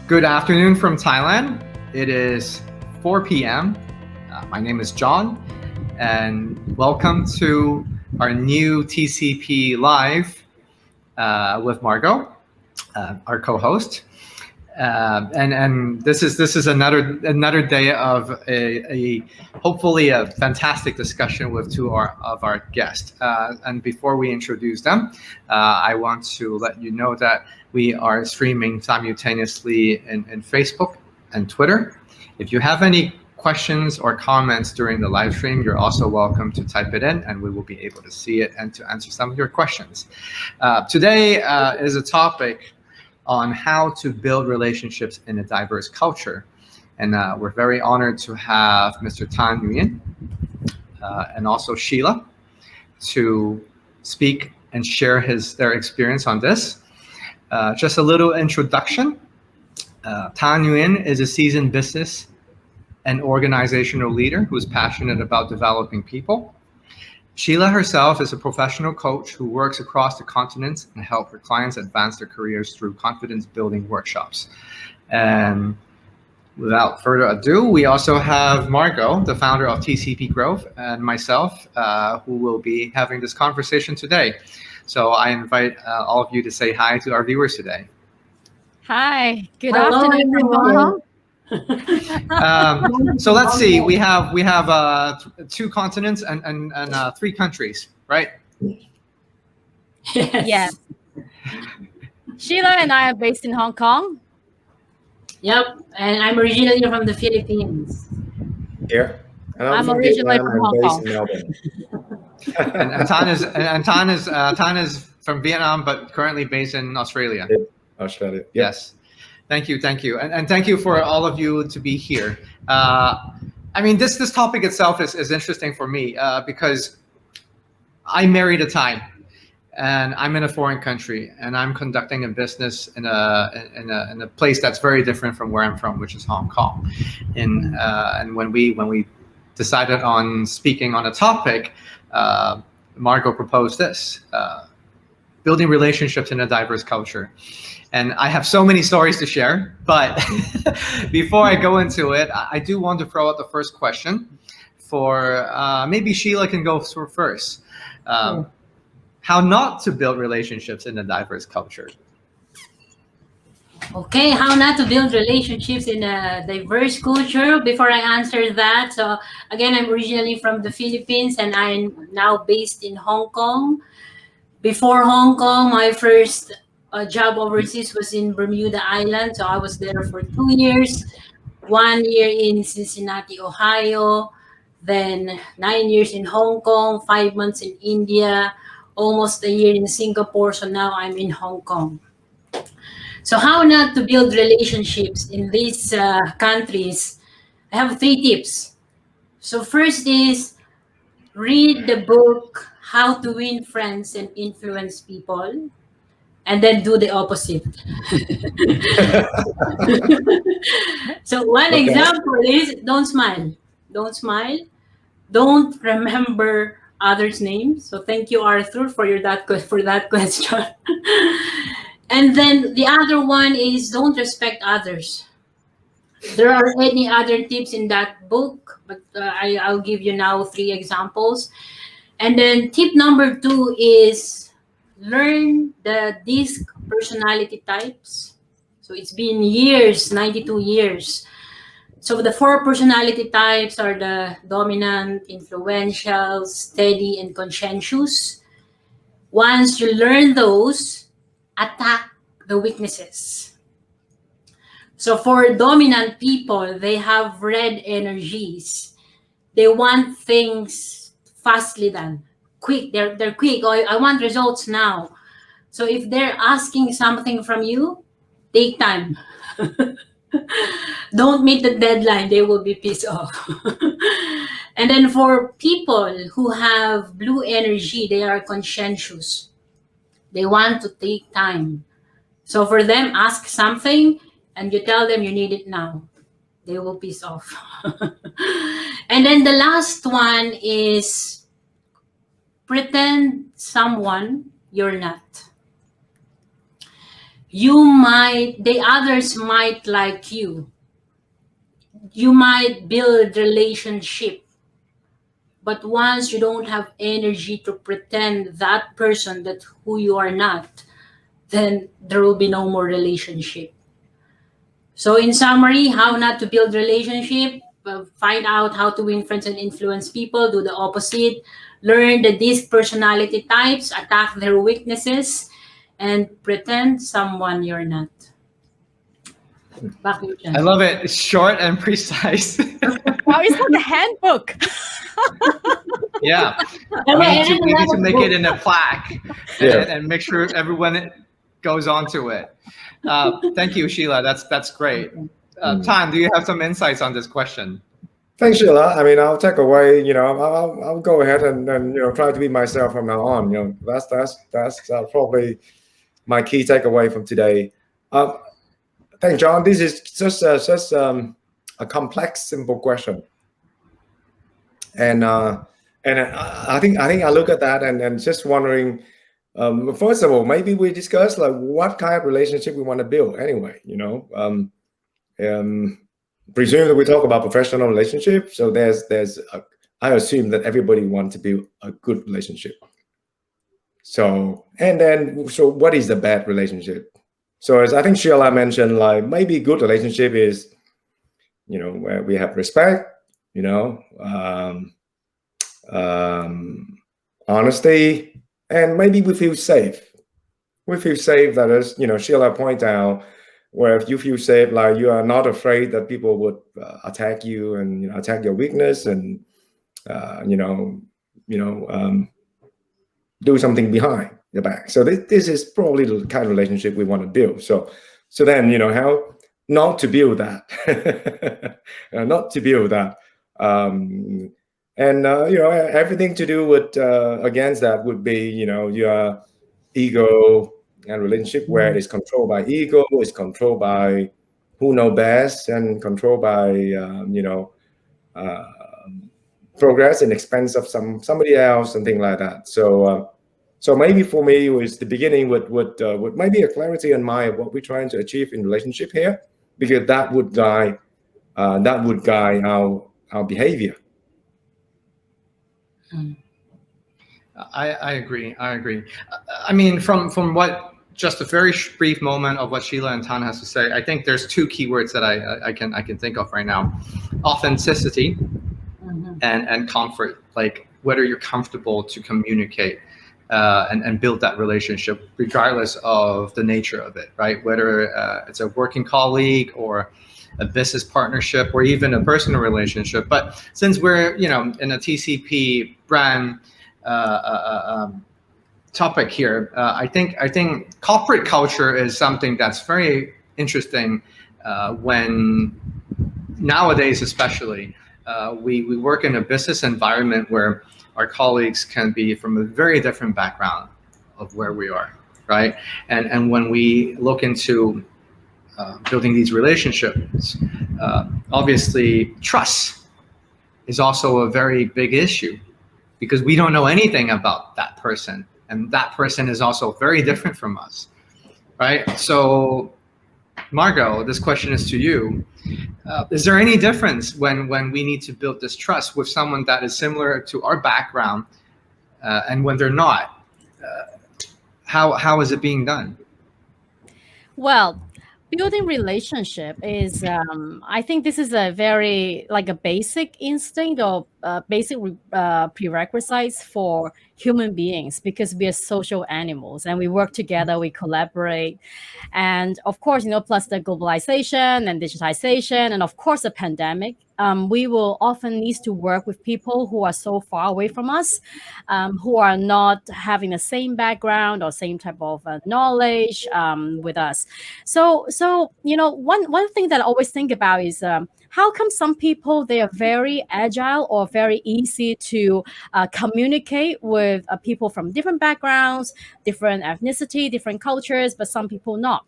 Good afternoon from Thailand. It is 4 p.m. My name is John, and welcome to our new TCP Live with Margot, our co-host. And this is another day of a hopefully a fantastic discussion with two of our guests. And before we introduce them, I want to let you know that we are streaming simultaneously in Facebook and Twitter. If you have any questions or comments during the live stream, you're also welcome to type it in, and we will be able to see it and to answer some of your questions. Today is a topic on how to build relationships in a diverse culture. And we're very honored to have Mr. Tan Nguyen and also Shiela to speak and share their experience on this. Just a little introduction. Tan Nguyen is a seasoned business and organizational leader who's passionate about developing people. Shiela herself is a professional coach who works across the continents and helps her clients advance their careers through confidence-building workshops. And without further ado, we also have Margot, the founder of TCP Growth, and myself, who will be having this conversation today. So I invite all of you to say hi to our viewers today. Hi, good afternoon from Hong Kong. So let's see. We have 2 continents and 3 countries, right? Yes. Sheila and I are based in Hong Kong. Yep, and I'm originally from the Philippines. Here, I'm originally from Hong Kong. and Tan is from Vietnam, but currently based in Australia. Australia. Yep. Yes. Thank you, and thank you for all of you to be here. I mean, this topic itself is interesting for me because I married a Thai, and I'm in a foreign country, and I'm conducting a business in a place that's very different from where I'm from, which is Hong Kong. And when we decided on speaking on a topic, Margot proposed this. Building relationships in a diverse culture. And I have so many stories to share, but before I go into it, I do want to throw out the first question for maybe Shiela can go through first. How not to build relationships in a diverse culture? Okay, how not to build relationships in a diverse culture. Before I answer that, so again, I'm originally from the Philippines and I'm now based in Hong Kong. Before Hong Kong, my first job overseas was in Bermuda Island. So I was there for 2 years, 1 year in Cincinnati, Ohio, then 9 years in Hong Kong, 5 months in India, almost a year in Singapore. So now I'm in Hong Kong. So how not to build relationships in these countries? I have 3 tips. So first is read the book, How to Win Friends and Influence People, and then do the opposite. So one example is don't smile. Don't smile. Don't remember others' names. So thank you, Arthur, for that question. And then the other one is don't respect others. There are any other tips in that book, but I'll give you now 3 examples. And then tip number 2 is learn the DISC personality types. So it's been years, 92 years. So the 4 personality types are the dominant, influential, steady, and conscientious. Once you learn those, attack the weaknesses. So for dominant people, they have red energies. They want things fastly done, quick. They're quick. Oh, I want results now. So if they're asking something from you, take time. Don't meet the deadline. They will be pissed off. And then for people who have blue energy, they are conscientious. They want to take time. So for them, ask something and you tell them you need it now. They will piss off. And then the last one is pretend someone you're not. the others might like you. You might build relationship, but once you don't have energy to pretend that person that who you are not, then there will be no more relationship. So in summary, how not to build relationship, find out how to win friends and influence people, do the opposite, learn the disc personality types, attack their weaknesses, and pretend someone you're not. Back to you, I Jan. love it. It's short and precise. Wow, it's like a handbook. Yeah. And We I- need to, and we need to another make book. it in a plaque Yeah. and make sure everyone goes onto it. Thank you, Sheila. That's great. Tan, do you have some insights on this question? Thanks, Sheila. I mean, I'll take away. I'll go ahead and try to be myself from now on. That's probably my key takeaway from today. Thanks, John. This is just a complex, simple question, and I think I look at that and just wondering. First of all, maybe we discuss like what kind of relationship we want to build. Anyway, presumably we talk about professional relationship. So I assume that everybody wants to build a good relationship. So what is the bad relationship? So as I think Sheila mentioned, like maybe good relationship is, where we have respect, honesty, and maybe we feel safe. We feel safe that, as Sheila pointed out, where if you feel safe, like you are not afraid that people would attack you and attack your weakness and do something behind your back. So this is probably the kind of relationship we want to build. So then how not to build that, not to build that, and everything to do with against that would be your ego and relationship where it's controlled by ego, it's controlled by who know best, and controlled by progress and expense of somebody else and things like that. So maybe for me it was the beginning with maybe a clarity in mind of what we're trying to achieve in relationship here, because that would guide our behavior. I agree. I mean, from what just a very brief moment of what Sheila and Tan has to say, I think there's two keywords that I can think of right now: authenticity and comfort. Like whether you're comfortable to communicate and build that relationship, regardless of the nature of it, right? Whether it's a working colleague or a business partnership or even a personal relationship. But since we're in a TCP brand topic here, I think corporate culture is something that's very interesting when nowadays, especially, we work in a business environment where our colleagues can be from a very different background of where we are, right? And when we look into building these relationships, obviously trust is also a very big issue, because we don't know anything about that person, and that person is also very different from us, right? So Margot, this question is to you. Is there any difference when we need to build this trust with someone that is similar to our background and when they're not? How is it being done? Well, building relationship is, I think this is a very like a basic instinct or basic prerequisites for human beings, because we are social animals and we work together, we collaborate. And of course, plus the globalization and digitization, and of course the pandemic, we will often need to work with people who are so far away from us, who are not having the same background or same type of knowledge with us. So one thing that I always think about is how come some people, they are very agile or very easy to communicate with people from different backgrounds, different ethnicity, different cultures, but some people not.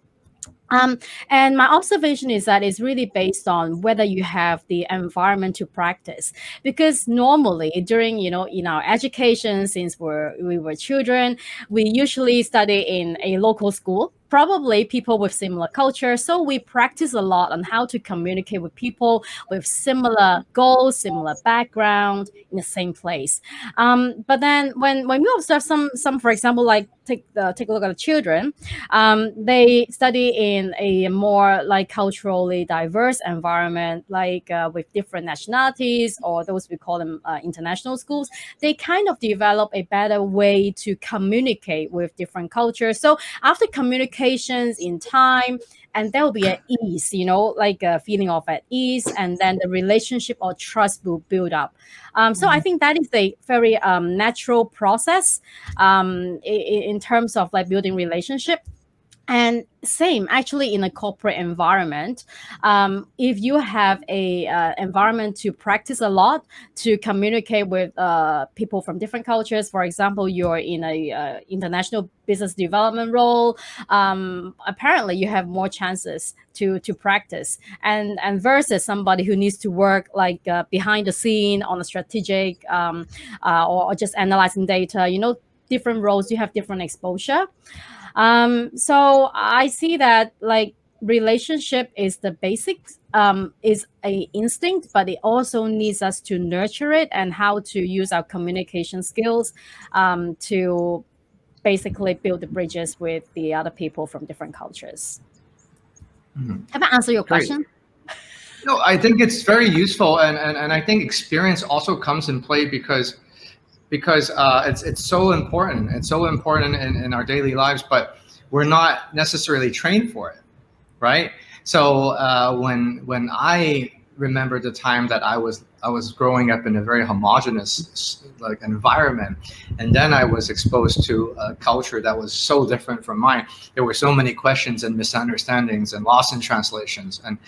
And my observation is that it's really based on whether you have the environment to practice. Because normally during, in our education, since we were children, we usually study in a local school. probably people with similar culture. So we practice a lot on how to communicate with people with similar goals, similar background in the same place. But then when we observe some, for example, like take a look at the children, they study in a more like culturally diverse environment, like with different nationalities, or those we call them international schools. They kind of develop a better way to communicate with different cultures. So after communications in time, and there will be an ease, like a feeling of at ease, and then the relationship or trust will build up. So I think that is a very natural process in terms of like building relationship. And same actually in a corporate environment, if you have a environment to practice a lot, to communicate with people from different cultures. For example, you're in a international business development role, apparently you have more chances to practice, and versus somebody who needs to work like behind the scene on a strategic or just analyzing data. Different roles, you have different exposure. So I see that like relationship is the basics, is a instinct, but it also needs us to nurture it and how to use our communication skills to basically build the bridges with the other people from different cultures. Have I answered your Great. question? No, I think it's very useful, and I think experience also comes in play because it's so important. It's so important in our daily lives, but we're not necessarily trained for it, right? So when I remember the time that I was growing up in a very homogenous like environment, and then I was exposed to a culture that was so different from mine. There were so many questions and misunderstandings and lost in translations, and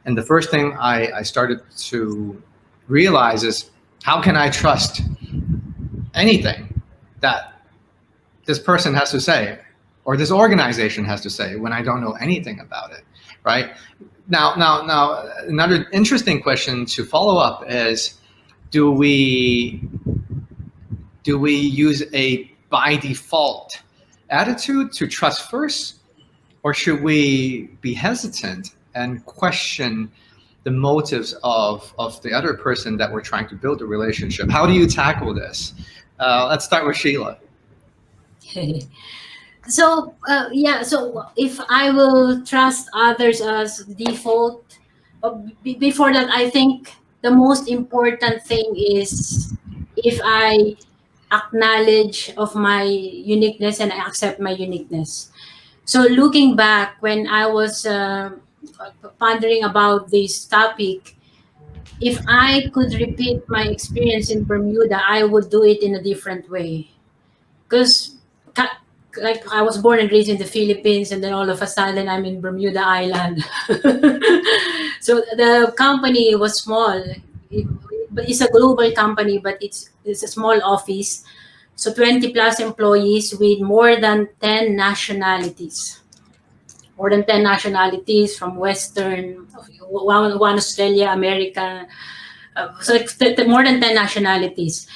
the first thing I started to realize is, how can I trust anything that this person has to say or this organization has to say when I don't know anything about it, right? Now, another interesting question to follow up is, do we use a by default attitude to trust first, or should we be hesitant and question the motives of the other person that we're trying to build a relationship? How do you tackle this? Let's start with Shiela. So so if I will trust others as default, before that, I think the most important thing is if I acknowledge of my uniqueness and I accept my uniqueness. So looking back, when I was pondering about this topic, if I could repeat my experience in Bermuda, I would do it in a different way. Because like I was born and raised in the Philippines, and then all of a sudden I'm in Bermuda Island. So the company was small. But it's a global company, but it's a small office. So 20 plus employees with more than 10 nationalities. More than 10 nationalities from Western, one Australia, America. So more than 10 nationalities.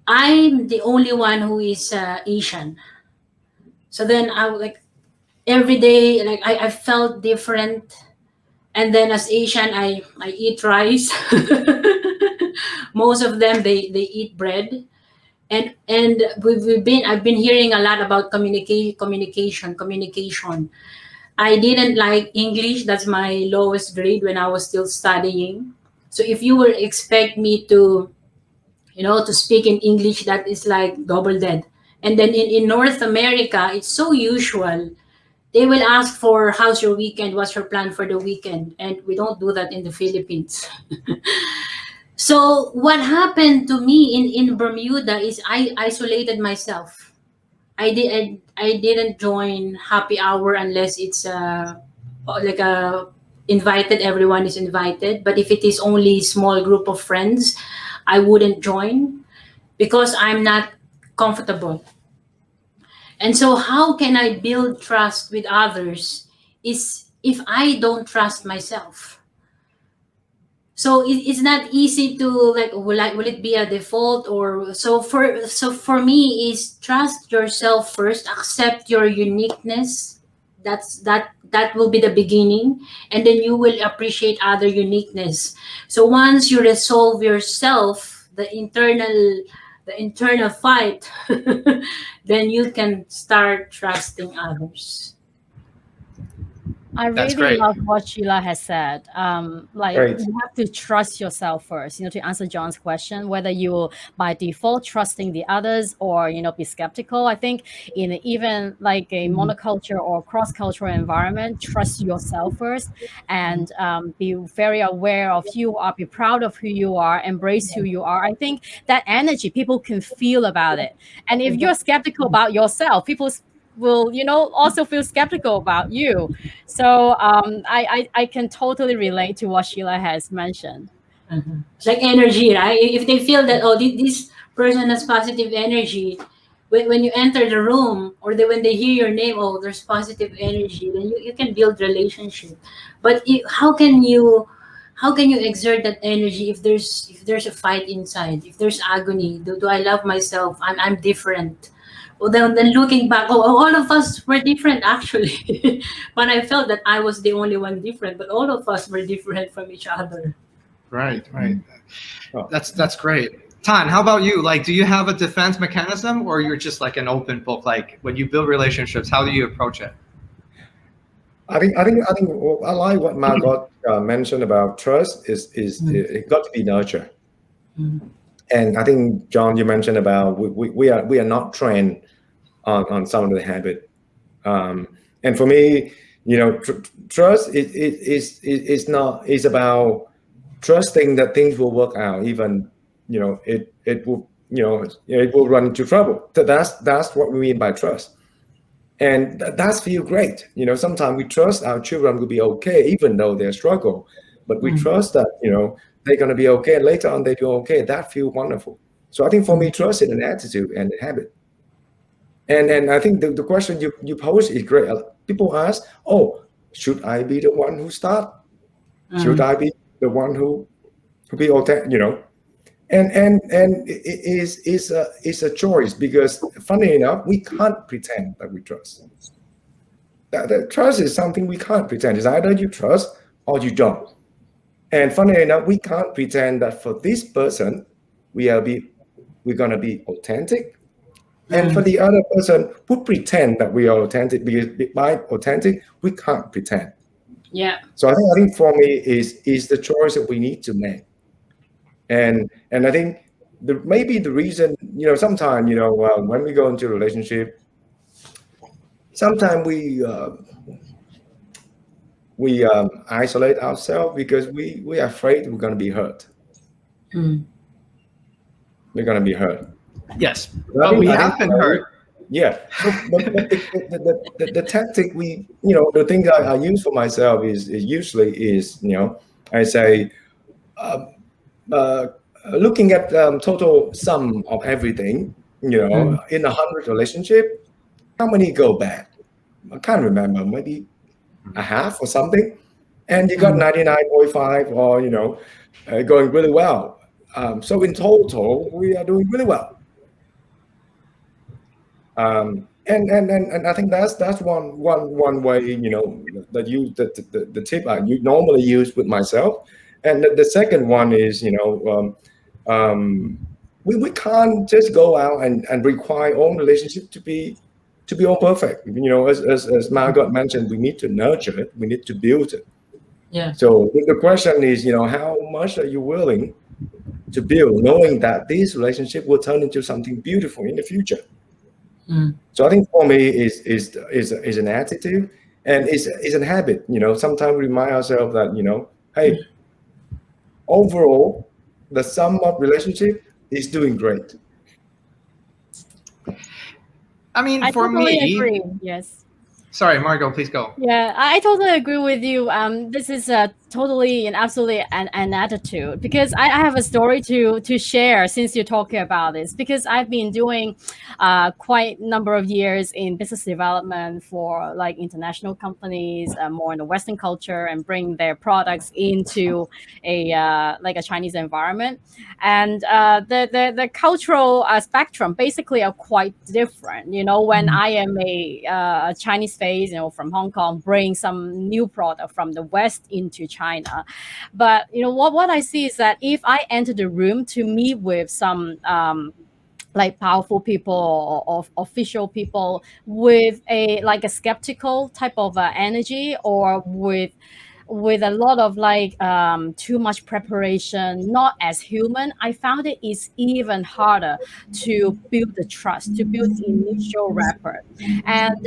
I'm the only one who is Asian. So then I would like every day, like I felt different. And then as Asian, I eat rice. Most of them, they eat bread. And I've been hearing a lot about communication. I didn't like English. That's my lowest grade when I was still studying. So if you were expect me to, to speak in English, that is like double dead. And then in North America, it's so usual. They will ask for how's your weekend, what's your plan for the weekend, and we don't do that in the Philippines. So what happened to me in Bermuda is I isolated myself. I didn't join happy hour unless it's like a invited. Everyone is invited, but if it is only small group of friends, I wouldn't join because I'm not comfortable. And so how can I build trust with others is if I don't trust myself. So it's not easy to like, will it be a default? Or so for me is trust yourself first, accept your uniqueness. That will be the beginning, and then you will appreciate other uniqueness. So once you resolve yourself, the internal fight, then you can start trusting others. I That's really great. love what Sheila has said. Like Great. you have to trust yourself first, to answer John's question, whether you will by default trusting the others or, be skeptical. I think in even like a monoculture or cross-cultural environment, trust yourself first and be very aware of who you are, be proud of who you are, embrace who you are. I think that energy people can feel about it. And if you're skeptical about yourself, people will, also feel skeptical about you. So I can totally relate to what Sheila has mentioned. It's like energy, right? If they feel that, oh, this person has positive energy, when you enter the room, or when they hear your name, oh, there's positive energy, then you can build relationship. But how can you exert that energy if there's a fight inside, if there's agony? Do I love myself? I'm different. Well, then looking back, oh, all of us were different actually. But I felt that I was the only one different, but all of us were different from each other. Right, right. Oh. That's great. Tan, how about you? Like, do you have a defense mechanism, or you're just like an open book? Like, when you build relationships, how do you approach it? I think I like what Margot mentioned about trust. It got to be nurtured. And I think, John, you mentioned about we are not trained on some of the habit. And for me, trust is about trusting that things will work out, even it will it will run into trouble. That's what we mean by trust. And that's feel great. Sometimes we trust our children will be okay, even though they struggle. But we trust that, they're going to be okay. And later on, they do okay. That feel wonderful. So I think for me, trust is an attitude and a habit. And I think the question you pose is great. People ask, oh, should I be the one who start? Should I be the one who be authentic? And it is a choice, because funny enough, we can't pretend that we trust. That trust is something we can't pretend. It's either you trust or you don't. And funny enough, we can't pretend that for this person we're gonna be authentic, and for the other person who pretend that we are authentic, because by authentic we can't pretend. Yeah. So I think for me is the choice that we need to make. And I think maybe the reason, sometimes, when we go into a relationship, sometimes we isolate ourselves because we are afraid we're going to be hurt. We're going to be hurt. Yes, But but we have been hurt. Yeah. So, but the tactic the thing that I use for myself is usually I say, looking at total sum of everything, in 100 relationship, how many go bad? I can't remember, maybe a half or something. And you got 99.5 or, going really well. So in total, we are doing really well. And I think that's one way, that the tip I normally use with myself. And the second one is, we can't just go out and require all relationships to be all perfect. As Margot mentioned, we need to nurture it, we need to build it. Yeah. So the question is, how much are you willing to build, knowing that this relationship will turn into something beautiful in the future? So I think for me is an attitude, and is a habit. Sometimes we remind ourselves that hey, overall, the sum of relationship is doing great. I mean, I for totally me, agree. Yes. Sorry, Margot, please go. Yeah, I totally agree with you. This is totally and absolutely an attitude, because I have a story to share since you're talking about this, because I've been doing quite a number of years in business development for like international companies, more in the Western culture, and bring their products into a like a Chinese environment. And the cultural spectrum basically are quite different. You know, when I am a Chinese face, you know, from Hong Kong, bring some new product from the West into China. But you know what I see is that if I enter the room to meet with some like powerful people or official people with a like a skeptical type of energy, or with a lot of like too much preparation, not as human, I found it is even harder to build the trust, to build the initial rapport. And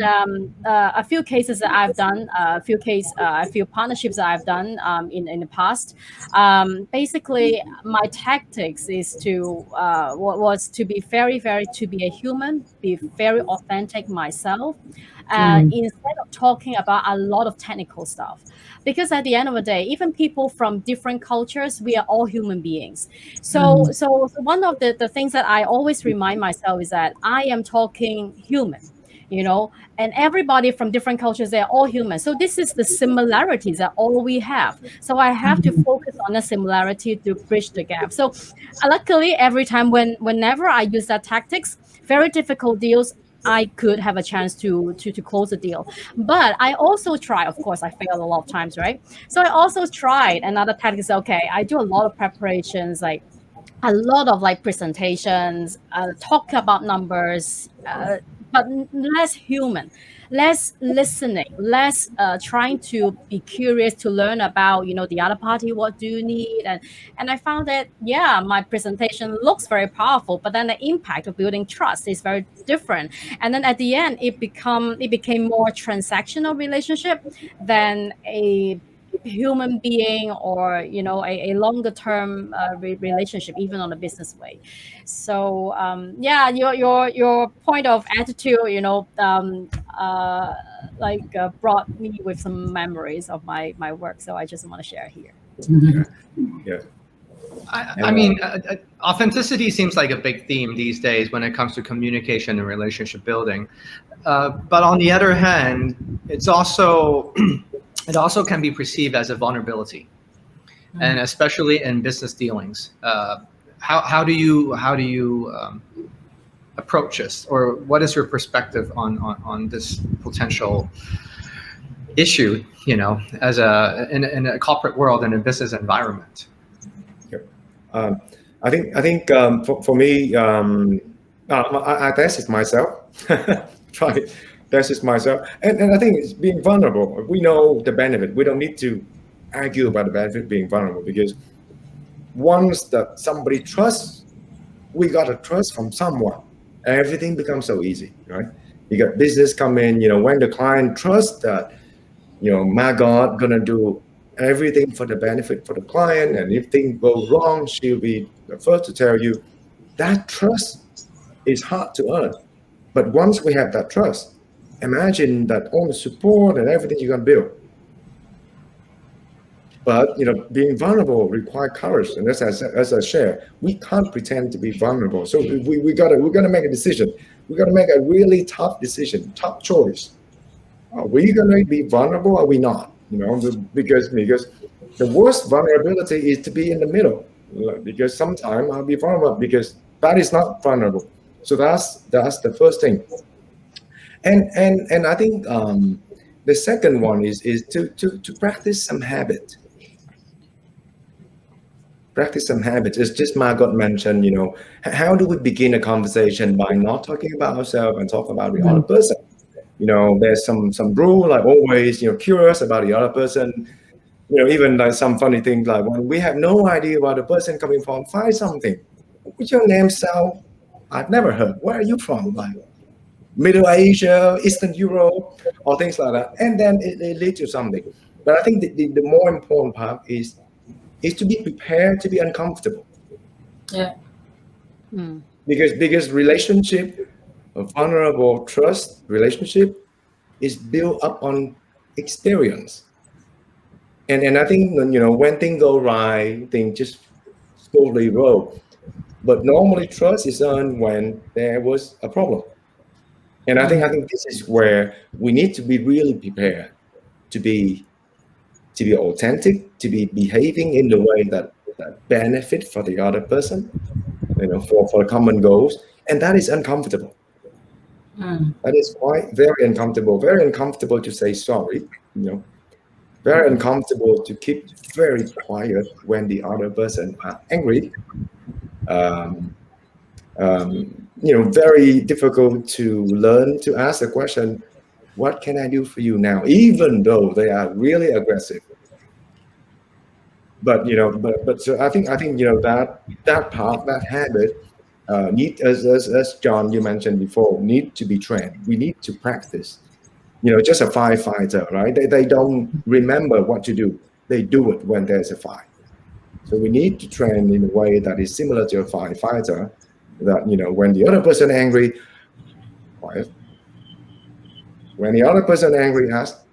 a few cases that I've done, a few partnerships that I've done in the past, basically my tactics is to was to be very to be a human, be very authentic myself, instead of talking about a lot of technical stuff. Because at the end of the day, even people from different cultures, we are all human beings. So one of the things that I always remind myself is that I am talking human, you know, and everybody from different cultures, they're all human. So this is the similarities that all we have. So I have to focus on the similarity to bridge the gap. So luckily, every time whenever I use that tactics, very difficult deals, I could have a chance to close a deal. But I also try, of course, I failed a lot of times, right? So I also tried another tactic. Is okay, I do a lot of preparations, like a lot of like presentations, talk about numbers, but less human, less listening, less trying to be curious to learn about, you know, the other party, what do you need. And I found that, yeah, my presentation looks very powerful, but then the impact of building trust is very different. And then at the end, it became more transactional relationship than a human being, or you know, a longer term relationship, even on a business way. So yeah, your point of attitude, you know, brought me with some memories of my work, so I just want to share here. Yeah. I mean, authenticity seems like a big theme these days when it comes to communication and relationship building. But on the other hand, it's also it also can be perceived as a vulnerability, and especially in business dealings. How do you approach this, or what is your perspective on this potential issue? You know, as in a corporate world and a business environment. I think for me, I test it myself. Try to test it myself, and I think it's being vulnerable. We know the benefit. We don't need to argue about the benefit of being vulnerable, because once that somebody trusts, we got to trust from someone. Everything becomes so easy, right? You got business come in. You know, when the client trusts that, you know, Margot gonna do everything for the benefit for the client, and if things go wrong, she'll be the first to tell you. That trust is hard to earn, but once we have that trust, imagine that all the support and everything you can build. But you know, being vulnerable requires courage, and as I share, we can't pretend to be vulnerable. So we gotta make a decision. We gotta make a really tough decision, tough choice. Are we gonna be vulnerable? Or are we not? You know, because the worst vulnerability is to be in the middle. Because sometimes I'll be vulnerable because that is not vulnerable. So that's the first thing. And I think the second one is to practice some habit. Practice some habits. It's just Margot mentioned, you know, how do we begin a conversation by not talking about ourselves and talk about the other person? You know, there's some rule, like always, you know, curious about the other person. You know, even like some funny things, like when we have no idea where the person coming from, find something. What's your name, Sal? I've never heard. Where are you from? Like Middle Asia, Eastern Europe, or things like that. And then it leads to something. But I think the more important part is to be prepared to be uncomfortable. Yeah. Because relationship, a vulnerable trust relationship, is built up on experience. And I think, when things go right, things just smoothly roll. But normally trust is earned when there was a problem. And I think this is where we need to be really prepared to be authentic, to be behaving in the way that benefit for the other person, for common goals. And that is uncomfortable. Mm. That is quite very uncomfortable to say sorry, very uncomfortable to keep very quiet when the other person are angry. Um, very difficult to learn to ask the question, what can I do for you now? Even though they are really aggressive. But so I think that part, that habit, need as John, you mentioned before, need to be trained. We need to practice. Just a firefighter, right? They don't remember what to do. They do it when there's a fire. So we need to train in a way that is similar to a firefighter. That when the other person angry, quiet. When the other person angry, ask,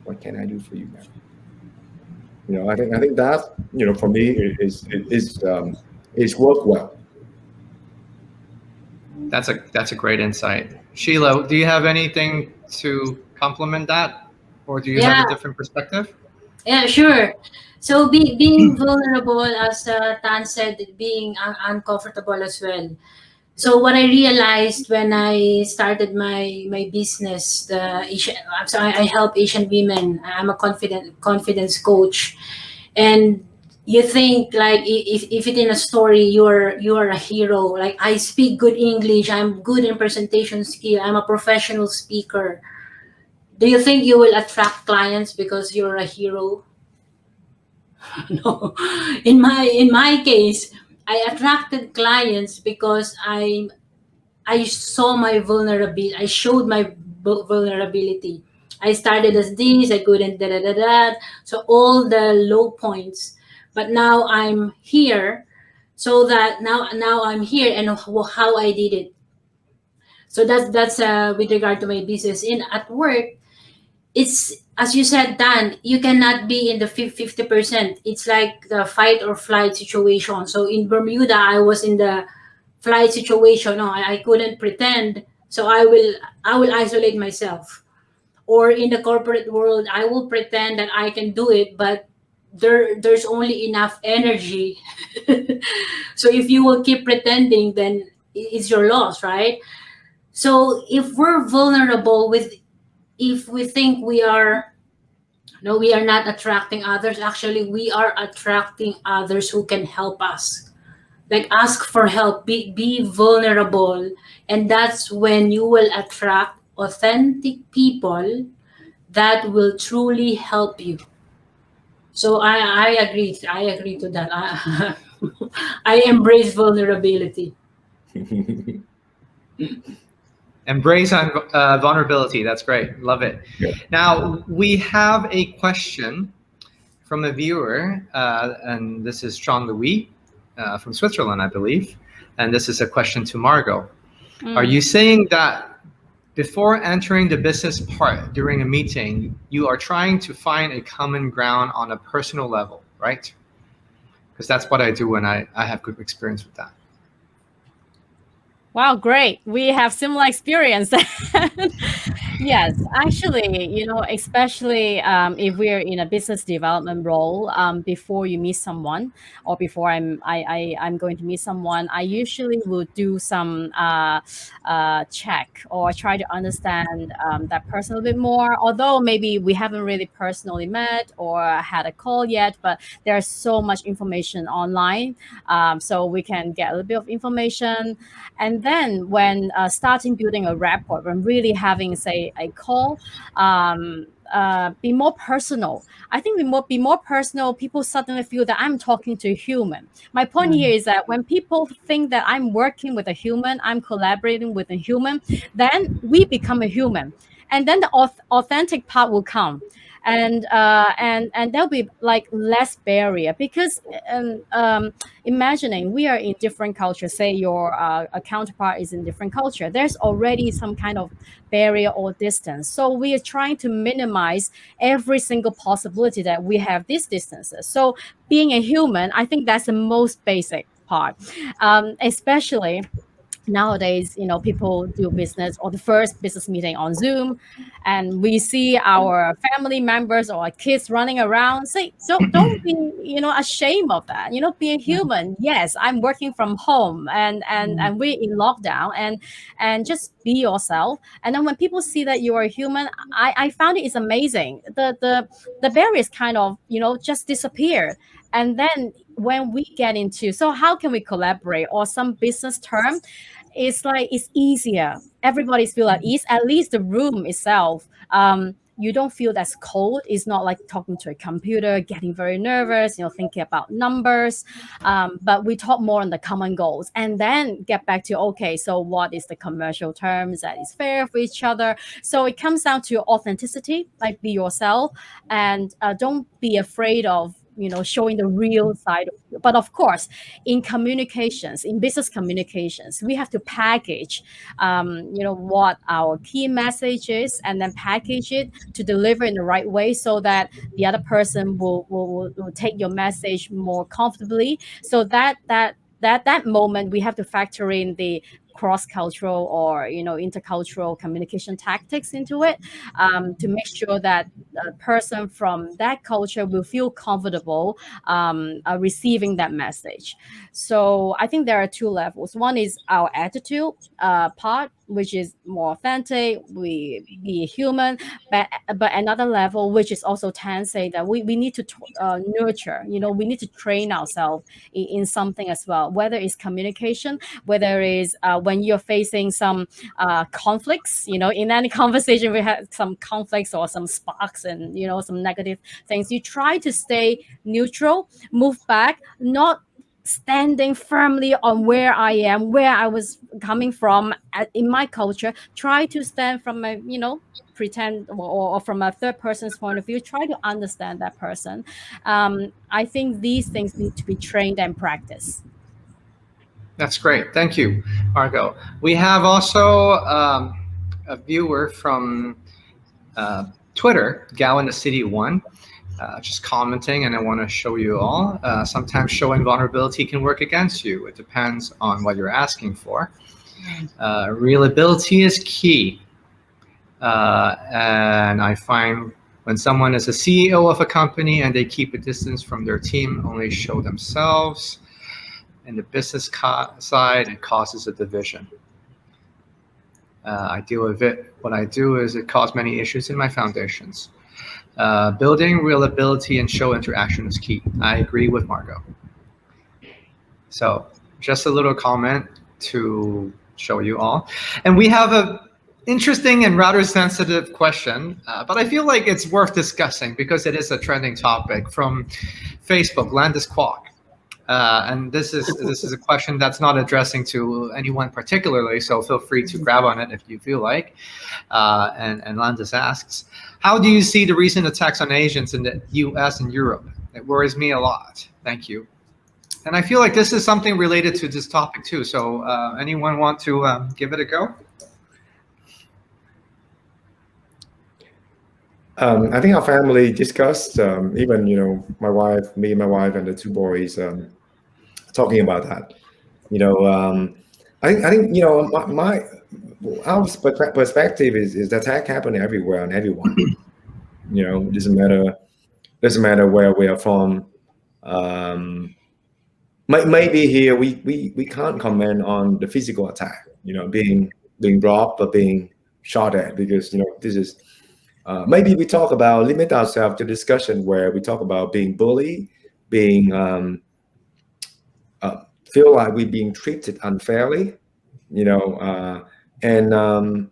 "What can I do for you now?" I think that for me is work well. That's a great insight. Sheila, do you have anything to complement that, or do you have Yeah, a different perspective? yeah, sure. So being vulnerable, as Tan said, being uncomfortable as well. So what I realized when I started my business, the Asian, so I help Asian women. I'm a confidence coach, and you think like if it in a story you're a hero. Like I speak good English, I'm good in presentation skill, I'm a professional speaker. Do you think you will attract clients because you're a hero? No. In my case, I attracted clients because I saw my vulnerability. I showed my vulnerability. I started as this. I couldn't da da da da. So all the low points, but now I'm here. So that now I'm here, and how I did it. So that's with regard to my business. In at work, it's as you said, Dan. You cannot be in the 50%. It's like the fight or flight situation. So in Bermuda, I was in the flight situation. No, I couldn't pretend. So I will isolate myself. Or in the corporate world, I will pretend that I can do it, but there's only enough energy. So if you will keep pretending, then it's your loss, right? So if we're vulnerable with, if we think we are, no, we are not attracting others. Actually, we are attracting others who can help us. Like ask for help, be vulnerable, and that's when you will attract authentic people that will truly help you. So I agree to that. I embrace vulnerability. Embrace vulnerability. That's great. Love it. Yeah. Now, we have a question from a viewer, and this is Jean Louis from Switzerland, I believe. And this is a question to Margot. Are you saying that before entering the business part during a meeting, you are trying to find a common ground on a personal level, right? Because that's what I do when I have good experience with that. Wow, great. We have similar experience. Yes, actually, especially if we're in a business development role, before you meet someone, or before I'm going to meet someone, I usually will do some check or try to understand that person a bit more. Although maybe we haven't really personally met or had a call yet, but there's so much information online, so we can get a little bit of information. And then when starting building a rapport, when really having, say, a call, be more personal. I think be more personal, people suddenly feel that I'm talking to a human. My point here is that when people think that I'm working with a human, I'm collaborating with a human, then we become a human. And then the authentic part will come. and there'll be like less barrier because imagining we are in different cultures. Say your a counterpart is in different culture. There's already some kind of barrier or distance. So we are trying to minimize every single possibility that we have these distances. So being a human, I think that's the most basic part, especially nowadays, people do business or the first business meeting on Zoom, and we see our family members or our kids running around. Say, don't be, ashamed of that. Being human. Yes, I'm working from home, and we're in lockdown, and just be yourself. And then when people see that you are human, I found it is amazing. The barriers kind of, just disappear. And then when we get into, so how can we collaborate, or some business term, it's like it's easier. Everybody's feel at ease. At least the room itself, you don't feel that's cold. It's not like talking to a computer, getting very nervous, thinking about numbers. But we talk more on the common goals, and then get back to, okay, so what is the commercial terms that is fair for each other? So it comes down to authenticity, like be yourself, and don't be afraid of showing the real side of you. But of course, in communications, in business communications, we have to package what our key message is, and then package it to deliver in the right way, so that the other person will take your message more comfortably. So that moment, we have to factor in the cross-cultural or intercultural communication tactics into it, to make sure that a person from that culture will feel comfortable receiving that message. So I think there are two levels. One is our attitude part, which is more authentic, we be human. But another level, which is also Tan say, that we need to nurture, we need to train ourselves in something as well, whether it's communication, whether it's when you're facing some conflicts, in any conversation we have some conflicts or some sparks, and some negative things. You try to stay neutral, move back, not standing firmly on where I am, where I was coming from in my culture. Try to stand from a, pretend, or from a third person's point of view. Try to understand that person. I think these things need to be trained and practiced. That's great. Thank you, Margot. We have also a viewer from Twitter, Gal in the City 1. Just commenting, and I want to show you all. Sometimes showing vulnerability can work against you. It depends on what you're asking for. Reliability is key. And I find when someone is a CEO of a company and they keep a distance from their team, only show themselves, in the business side, it causes a division. I deal with it. What I do is it caused many issues in my foundations. Building reliability and show interaction is key. I agree with Margot. So just a little comment to show you all. And we have a interesting and rather sensitive question, but I feel like it's worth discussing because it is a trending topic from Facebook, Landis Kwok. And this is a question that's not addressing to anyone particularly, so feel free to grab on it if you feel like. And Landis asks, how do you see the recent attacks on Asians in the US and Europe? It worries me a lot. Thank you. And I feel like this is something related to this topic too. So anyone want to give it a go? I think our family discussed, even, my wife, me, my wife, and the two boys, talking about that. I think our perspective is the attack happening everywhere on everyone. It doesn't matter where we are from. Maybe here we can't comment on the physical attack, being robbed or being shot at, because this is maybe we talk about, limit ourselves to discussion where we talk about being bullied, being feel like we're being treated unfairly, and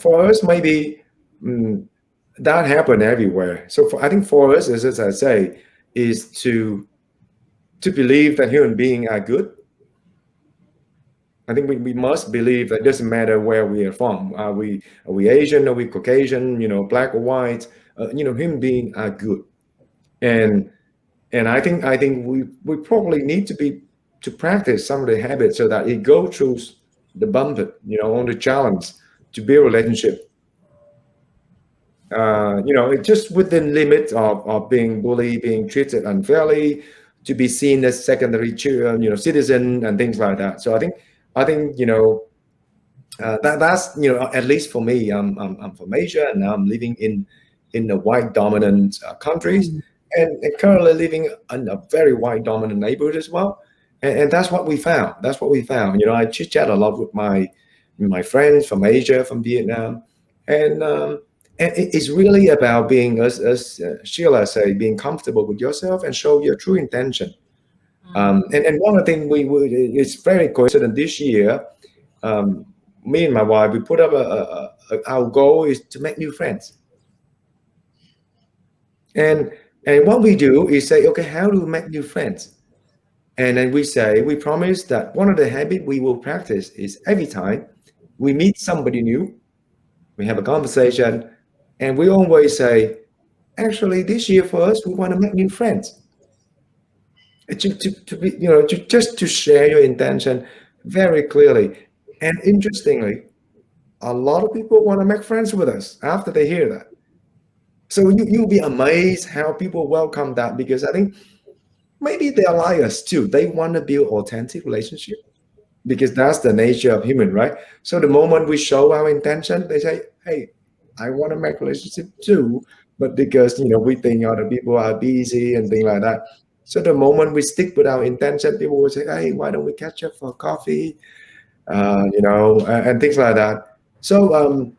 for us, maybe that happened everywhere. So I think for us, as I say, is to believe that human beings are good, I think we must believe that it doesn't matter where we are from. Are we Asian? Are we Caucasian? Black or white? Human beings are good, and I think we probably need to practice some of the habits so that it go through the bump, on the challenge to build relationship. It's just within limits of being bullied, being treated unfairly, to be seen as secondary, citizen and things like that. So I think that's at least for me. I'm from Asia and I'm living in the white dominant countries, and currently living in a very white dominant neighborhood as well. And that's what we found. That's what we found. I chit chat a lot with my friends from Asia, from Vietnam, and it's really about being, as Sheila say, being comfortable with yourself and show your true intention. And one of the things it's very coincident this year. Um, Me and my wife, we put up our goal is to make new friends. And what we do is say, okay, how do we make new friends? And then we promise that one of the habits we will practice is every time we meet somebody new, we have a conversation, and we always say, actually, this year for us, we want to make new friends. To be, just to share your intention very clearly. And interestingly, a lot of people want to make friends with us after they hear that. So you'll be amazed how people welcome that, because I think maybe they're like us too. They want to build authentic relationship because that's the nature of human, right? So the moment we show our intention, they say, hey, I want to make relationship too, but because we think other people are busy and things like that. So the moment we stick with our intention, people will say, hey, why don't we catch up for coffee? And things like that. So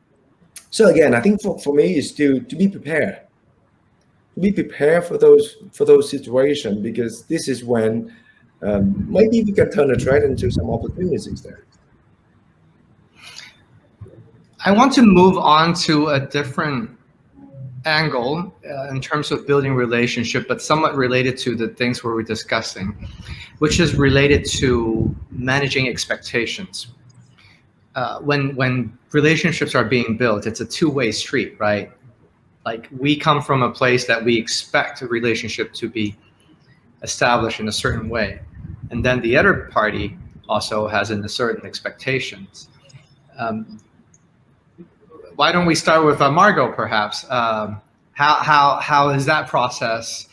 again, I think for me is to be prepared, for those situations, because this is when maybe we can turn a threat into some opportunities there. I want to move on to a different angle in terms of building relationship, but somewhat related to the things we were discussing, which is related to managing expectations. When relationships are being built, it's a two-way street, right? Like, we come from a place that we expect a relationship to be established in a certain way, and then the other party also has a certain expectations. Why don't we start with Margot, perhaps? How is that process?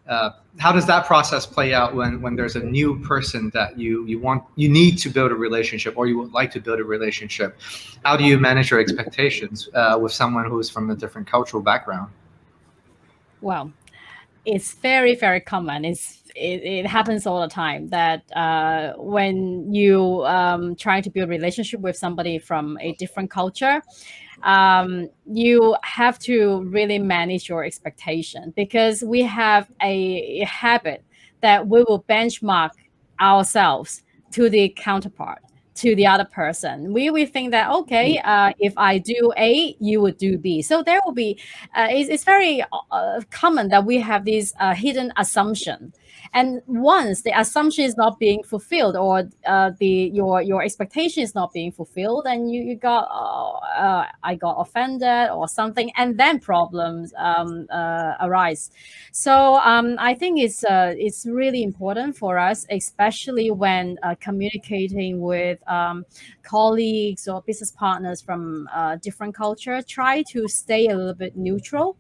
How does that process play out when there's a new person that you need to build a relationship, or you would like to build a relationship? How do you manage your expectations with someone who's from a different cultural background? Well, it's very, very common. It happens all the time that when you try to build a relationship with somebody from a different culture, you have to really manage your expectation, because we have a habit that we will benchmark ourselves to the counterpart, to the other person. We think that, okay, if I do A, you would do B. So there will be, it's very common that we have this hidden assumption. And once the assumption is not being fulfilled, or your expectation is not being fulfilled, and you got I got offended or something, and then problems arise. So I think it's really important for us, especially when communicating with colleagues or business partners from different culture. Try to stay a little bit neutral.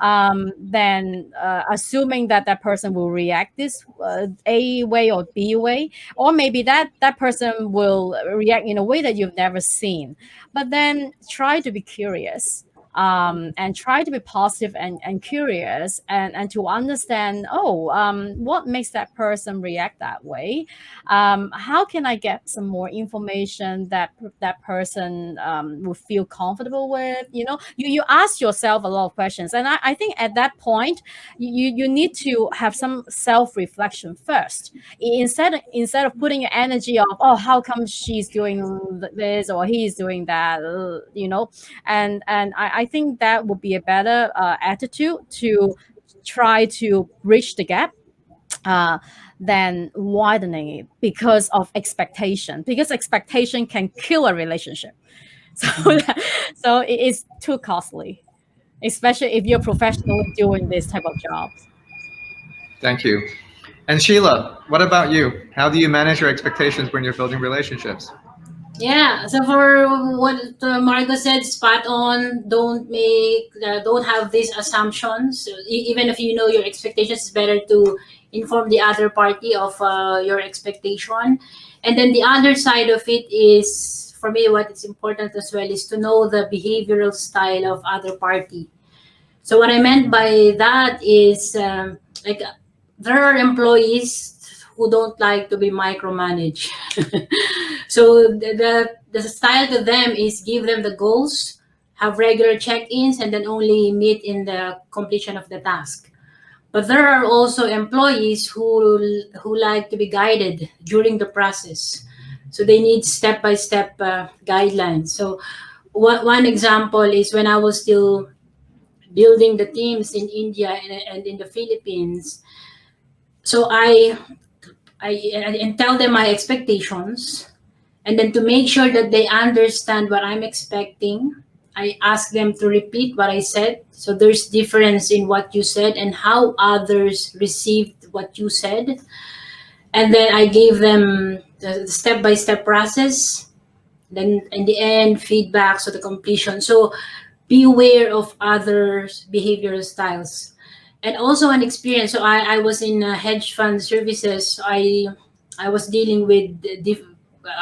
Then assuming that that person will react this A way or B way, or maybe that person will react in a way that you've never seen. But then try to be curious, and try to be positive and curious, and to understand, what makes that person react that way. How can I get some more information that that person will feel comfortable with? You ask yourself a lot of questions, and I think at that point you need to have some self-reflection first, instead of putting your energy of, how come she's doing this or he's doing that, and I think that would be a better attitude to try to bridge the gap. than widening it because of expectation. Because expectation can kill a relationship. So, so it is too costly, especially if you're professionally doing this type of jobs. Thank you. And Sheila, what about you? How do you manage your expectations when you're building relationships? Yeah, so for what Margot said, spot on. Don't have these assumptions. So even if you know your expectations, it's better to inform the other party of your expectation. And then the other side of it is, for me, what is important as well is to know the behavioral style of other party. So what I meant by that is like there are employees who don't like to be micromanaged. So the style to them is give them the goals, have regular check-ins, and then only meet in the completion of the task. But there are also employees who like to be guided during the process. So they need step-by-step guidelines. So one example is when I was still building the teams in India and in the Philippines. So I tell them my expectations, and then to make sure that they understand what I'm expecting, I ask them to repeat what I said. So there's difference in what you said and how others received what you said. And then I gave them the step-by-step process. Then in the end, feedback, so the completion. So be aware of others' behavioral styles. And also an experience. So I was in hedge fund services. So I was dealing with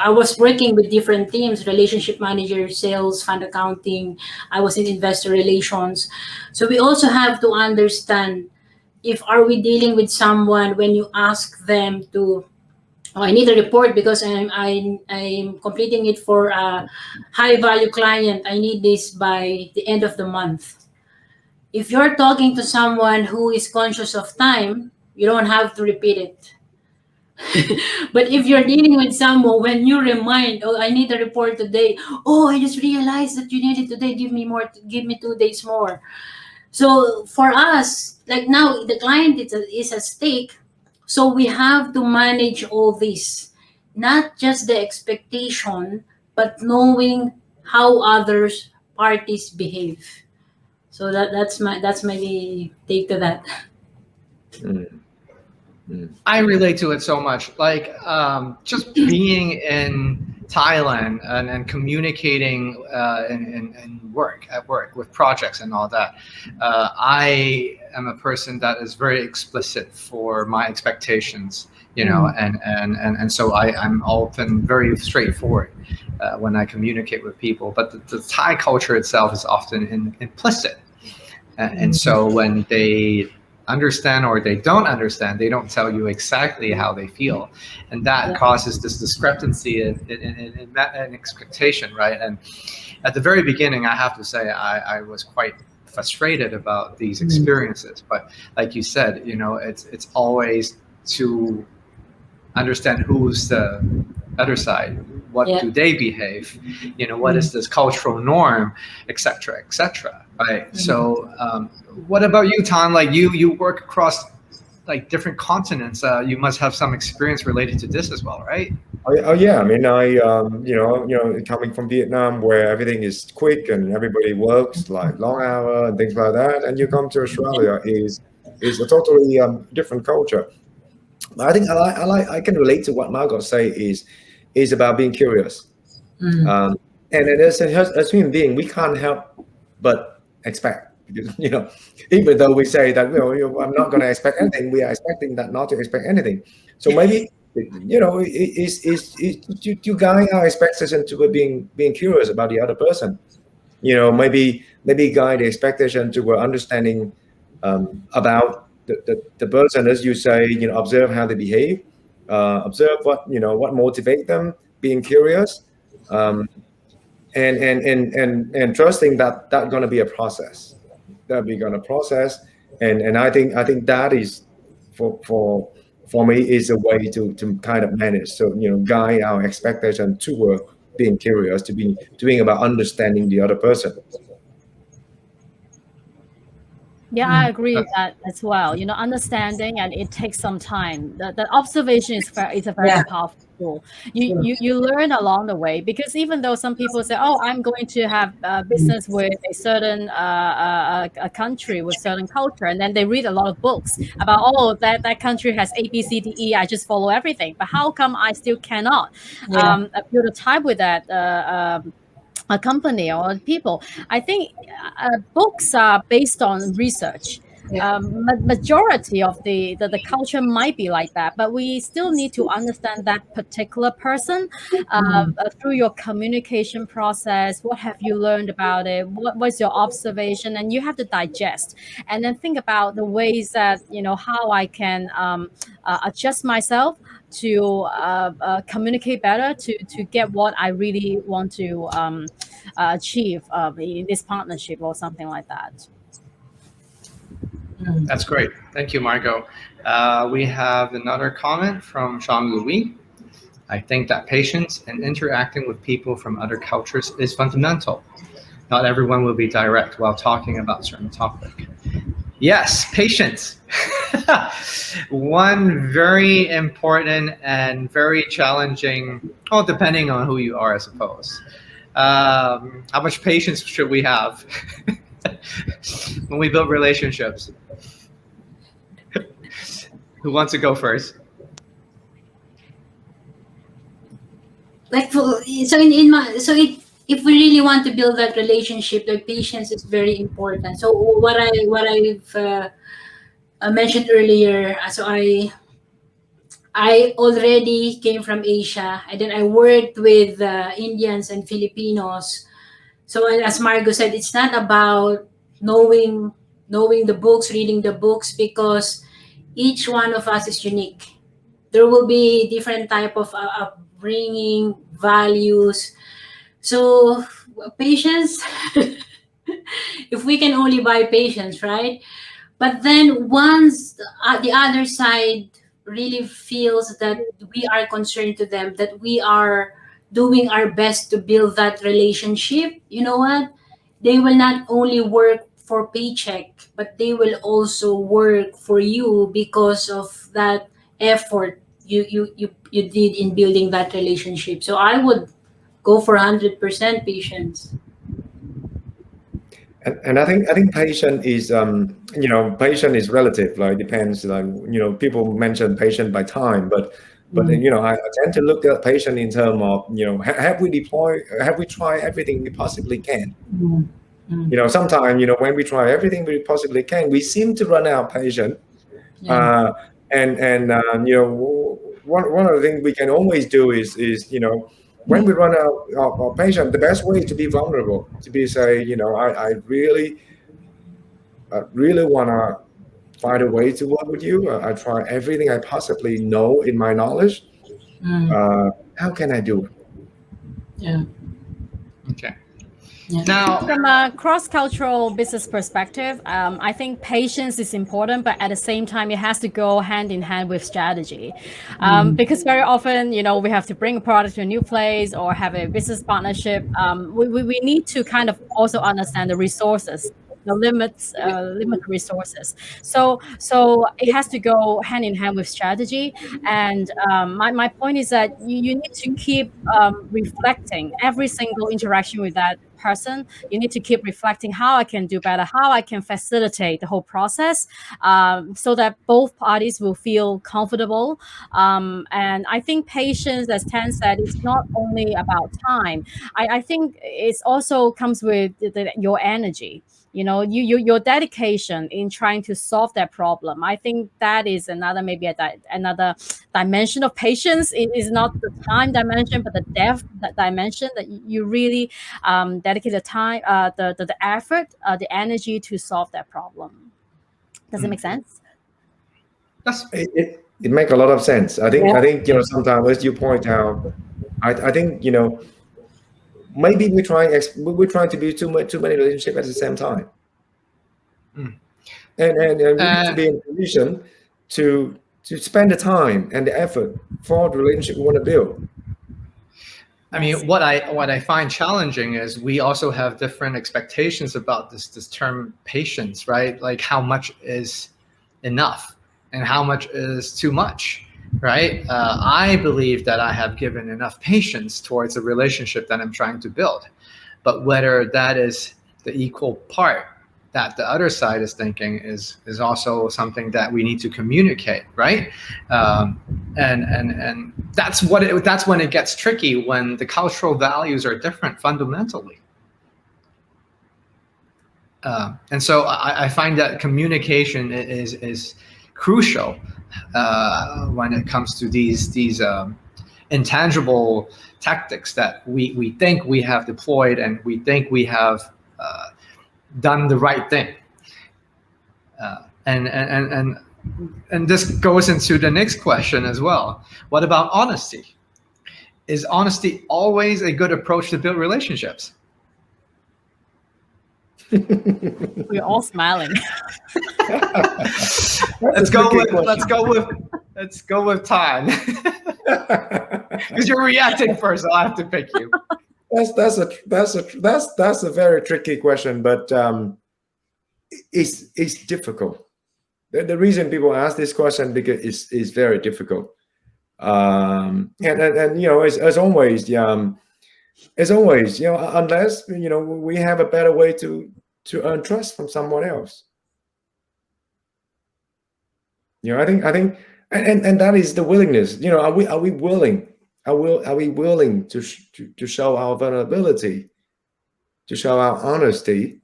I was working with different teams: relationship manager, sales, fund accounting. I was in investor relations. So we also have to understand if are we dealing with someone when you ask them to, oh, I need a report because I'm completing it for a high value client. I need this by the end of the month. If you're talking to someone who is conscious of time, you don't have to repeat it. But if you're dealing with someone, when you remind, oh, I need a report today. Oh, I just realized that you need it today. Give me more. Give me 2 days more. So for us, like now, the client is at stake. So we have to manage all this, not just the expectation, but knowing how others parties behave. So that's my take to that. Mm. I relate to it so much. Like just being in Thailand and communicating in work at work with projects and all that. I am a person that is very explicit for my expectations, you know, and so I'm often very straightforward when I communicate with people. But the Thai culture itself is often implicit, and so when they understand or they don't understand, they don't tell you exactly how they feel, and that causes this discrepancy in expectation, right? And at the very beginning, I have to say I was quite frustrated about these experiences, but like you said, you know, it's always to understand who's the other side, what do they behave, you know, what is this cultural norm, etc., etc., right? So what about you, Tan? Like you work across like different continents, you must have some experience related to this as well, right? Oh yeah, I mean, coming from Vietnam where everything is quick and everybody works like long hour and things like that, and you come to Australia is a totally different culture. I think I can relate to what Margot say is about being curious. And as human being, we can't help but expect, because you know, even though we say that I'm not going to expect anything, we are expecting that not to expect anything. So maybe you know, you guide our expectation to being curious about the other person. You know, maybe guide the expectation to understanding about the person, as you say, you know, observe how they behave, observe what motivate them, being curious, and trusting that that's going to be a process, that we're going to process, and I think that is for me is a way to kind of manage, so you know, guide our expectation to being curious, to being about understanding the other person. Yeah, I agree with that as well. You know, understanding, and it takes some time. The observation is a very Yeah. powerful tool. You learn along the way, because even though some people say, "Oh, I'm going to have business with a certain a country with certain culture," and then they read a lot of books about, "Oh, that country has A, B, C, D, E. I just follow everything." But how come I still cannot Yeah. build a tie with that? A company or people. I think books are based on research. Yeah. Majority of the culture might be like that, but we still need to understand that particular person through your communication process. What have you learned about it? What was your observation? And you have to digest, and then think about the ways that, you know, how I can adjust myself to communicate better, to get what I really want to achieve in this partnership or something like that. That's great. Thank you, Margot. We have another comment from Sean Louis. I think that patience and interacting with people from other cultures is fundamental. Not everyone will be direct while talking about certain topic. Yes, patience. One very important and very challenging, well, depending on who you are, I suppose. How much patience should we have when we build relationships? Who wants to go first? Like so in my so it if we really want to build that relationship, the patience is very important. So what I've mentioned earlier, so I already came from Asia, and then I worked with Indians and Filipinos. So as Margo said, it's not about knowing knowing the books, reading the books, because each one of us is unique. There will be different type of upbringing, values. So patience, if we can only buy patience, right? But then once the other side really feels that we are concerned to them, that we are doing our best to build that relationship, you know what? They will not only work for paycheck, but they will also work for you because of that effort you did in building that relationship. So I would go for 100% patience. And I think patient is patient is relative, like depends, like people mention patient by time, but then, I tend to look at patient in terms of have we tried everything we possibly can. Sometimes when we try everything we possibly can, we seem to run out of patience. Yeah. One of the things we can always do is when we run out of patience, the best way is to be vulnerable, to be say, I really want to find a way to work with you. I try everything I possibly know in my knowledge. How can I do it? Yeah. Okay. Yeah. Now, From a cross-cultural business perspective, I think patience is important, but at the same time, it has to go hand in hand with strategy. Because very often, we have to bring a product to a new place or have a business partnership. We need to kind of also understand the resources, the limited resources. So it has to go hand in hand with strategy. And my point is that you need to keep reflecting every single interaction with that person. You need to keep reflecting how I can do better, how I can facilitate the whole process, so that both parties will feel comfortable. And I think patience, as Tan said, it's not only about time. I think it's also comes with your energy. Your dedication in trying to solve that problem. I think that is maybe another dimension of patience. It is not the time dimension, but the depth dimension, that you really dedicate the time, the effort, the energy to solve that problem. Does it make sense? that's It makes a lot of sense. I think sometimes, as you point out, I think maybe we're trying to be too many relationships at the same time. And we need to be in a position to spend the time and the effort for the relationship we want to build. I mean, what I find challenging is we also have different expectations about this term patience, right? Like how much is enough and how much is too much, right? I believe that I have given enough patience towards a relationship that I'm trying to build, but whether that is the equal part that the other side is thinking is also something that we need to communicate, right? And that's when it gets tricky, when the cultural values are different fundamentally. And so I find that communication is crucial when it comes to these intangible tactics that we think we have deployed and we think we have done the right thing. And this goes into the next question as well. What about honesty? Is honesty always a good approach to build relationships? We're all smiling. Let's go with Tan. Because you're reacting first, so I have to pick you. That's a very tricky question, but it's difficult. The reason people ask this question because it's very difficult. And you know, as always, unless we have a better way to earn trust from someone else. I think, and that is the willingness. Are we willing? Are we willing to show our vulnerability, to show our honesty,